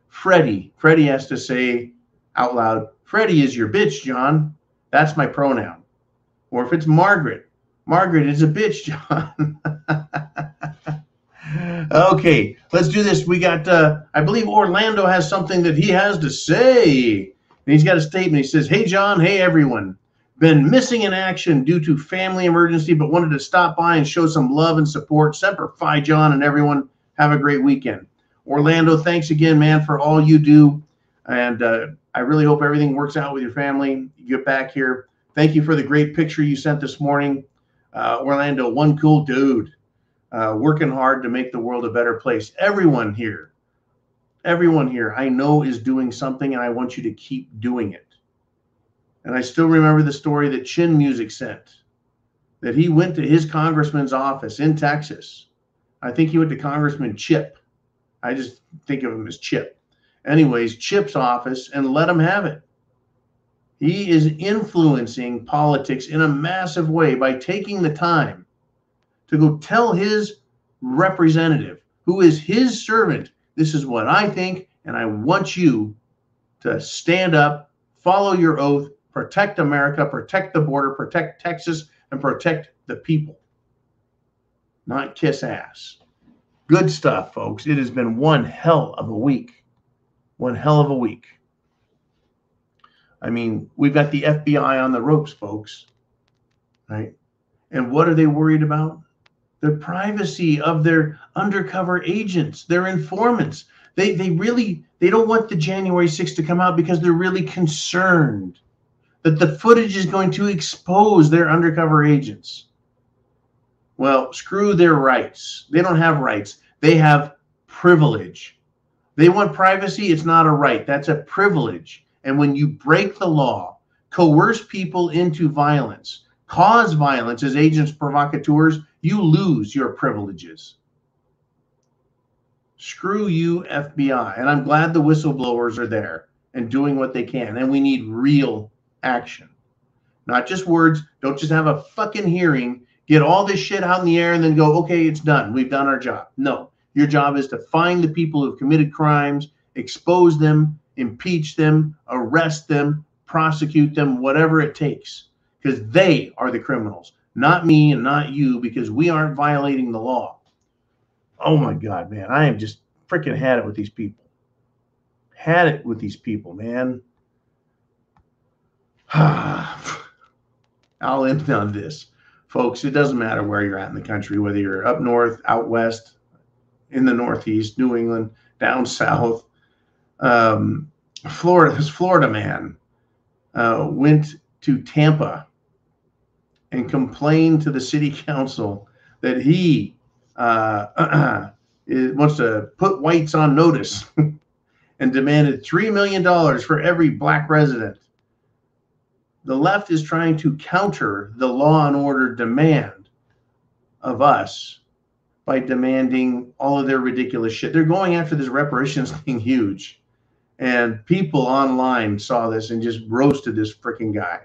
S2: Freddie. Freddie has to say out loud, Freddie is your bitch, John. That's my pronoun. Or if it's Margaret, Margaret is a bitch, John. Okay, let's do this. We got, I believe Orlando has something that he has to say. And he's got a statement. He says, hey, John, hey, everyone. Been missing in action due to family emergency, but wanted to stop by and show some love and support. Semper Fi, John, and everyone. Have a great weekend. Orlando, thanks again, man, for all you do. And I really hope everything works out with your family. You get back here. Thank you for the great picture you sent this morning. Orlando, one cool dude, working hard to make the world a better place. Everyone here I know is doing something, and I want you to keep doing it. And I still remember the story that Chin Music sent, that he went to his congressman's office in Texas. I think he went to Congressman Chip. I just think of him as Chip. Anyways, Chip's office, and let him have it. He is influencing politics in a massive way by taking the time to go tell his representative, who is his servant, this is what I think, and I want you to stand up, follow your oath, protect America, protect the border, protect Texas, and protect the people. Not kiss ass. Good stuff, folks. It has been one hell of a week. One hell of a week. I mean, we've got the FBI on the ropes, folks. Right? And what are they worried about? The privacy of their undercover agents, their informants. They don't want the January 6th to come out because they're really concerned that the footage is going to expose their undercover agents. Well, screw their rights. They don't have rights. They have privilege. They want privacy. It's not a right. That's a privilege. And when you break the law, coerce people into violence, cause violence as agents provocateurs, you lose your privileges. Screw you, FBI. And I'm glad the whistleblowers are there and doing what they can. And we need real action. Not just words. Don't just have a fucking hearing. Get all this shit out in the air and then go, okay, it's done. We've done our job. No, your job is to find the people who've committed crimes, expose them, impeach them, arrest them, prosecute them, whatever it takes, because they are the criminals, not me and not you, because we aren't violating the law. Oh my God, man, I am just freaking had it with these people. Had it with these people, man. I'll end on this. Folks, it doesn't matter where you're at in the country, whether you're up north, out west, in the Northeast, New England, down south. This Florida man went to Tampa and complained to the city council that he wants to put whites on notice and demanded $3 million for every black resident. The left is trying to counter the law and order demand of us by demanding all of their ridiculous shit. They're going after this reparations thing huge. And people online saw this and just roasted this freaking guy,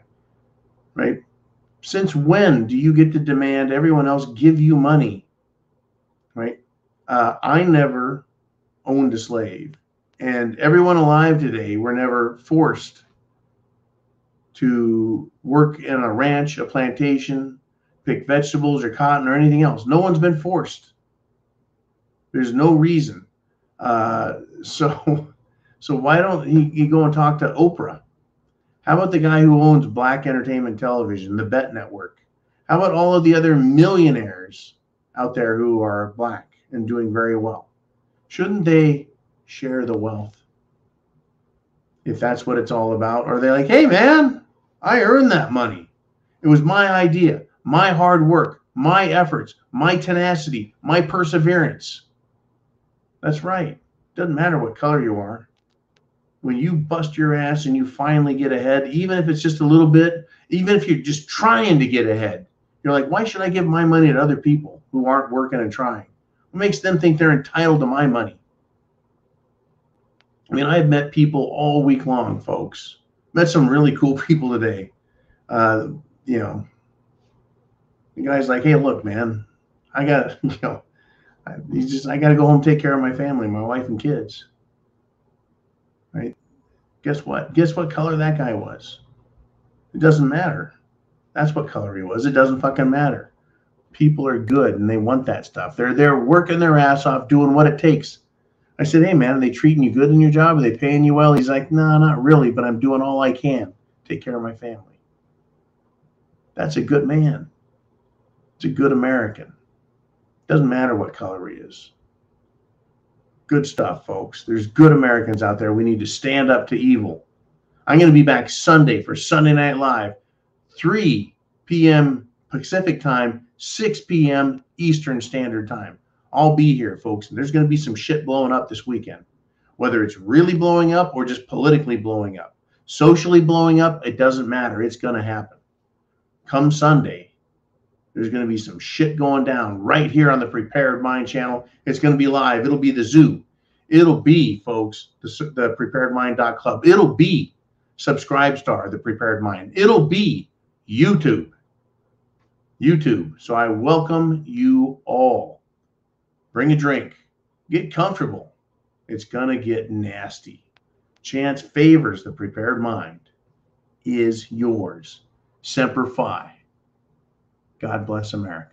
S2: right? Since when do you get to demand everyone else give you money, right? I never owned a slave. And everyone alive today were never forced to work in a ranch, a plantation, pick vegetables or cotton or anything else. No one's been forced. There's no reason. So why don't you go and talk to Oprah? How about the guy who owns Black Entertainment Television, the Bet Network? How about all of the other millionaires out there who are black and doing very well? Shouldn't they share the wealth if that's what it's all about? Or are they like, hey, man, I earned that money. It was my idea, my hard work, my efforts, my tenacity, my perseverance. That's right. Doesn't matter what color you are. When you bust your ass and you finally get ahead, even if it's just a little bit, even if you're just trying to get ahead, you're like, why should I give my money to other people who aren't working and trying? What makes them think they're entitled to my money? I mean, I've met people all week long, folks. Met some really cool people today. The guy's like, hey, look, man, I got, I got to go home and take care of my family, my wife and kids. Right? Guess what? Guess what color that guy was? It doesn't matter. That's what color he was. It doesn't fucking matter. People are good and they want that stuff. They're there working their ass off, doing what it takes. I said, hey, man, are they treating you good in your job? Are they paying you well? He's like, no, not really, but I'm doing all I can to take care of my family. That's a good man. It's a good American. Doesn't matter what color he is. Good stuff, folks. There's good Americans out there. We need to stand up to evil. I'm going to be back Sunday for Sunday Night Live, 3 p.m. Pacific time, 6 p.m. Eastern Standard Time. I'll be here, folks. And there's going to be some shit blowing up this weekend. Whether it's really blowing up or just politically blowing up. Socially blowing up, it doesn't matter. It's going to happen. Come Sunday, there's going to be some shit going down right here on the Prepared Mind channel. It's going to be live. It'll be the zoo. It'll be, folks, the preparedmind.club. It'll be Subscribestar, the Prepared Mind. It'll be YouTube. So I welcome you all. Bring a drink. Get comfortable. It's going to get nasty. Chance favors the Prepared Mind is yours. Semper Fi. God bless America.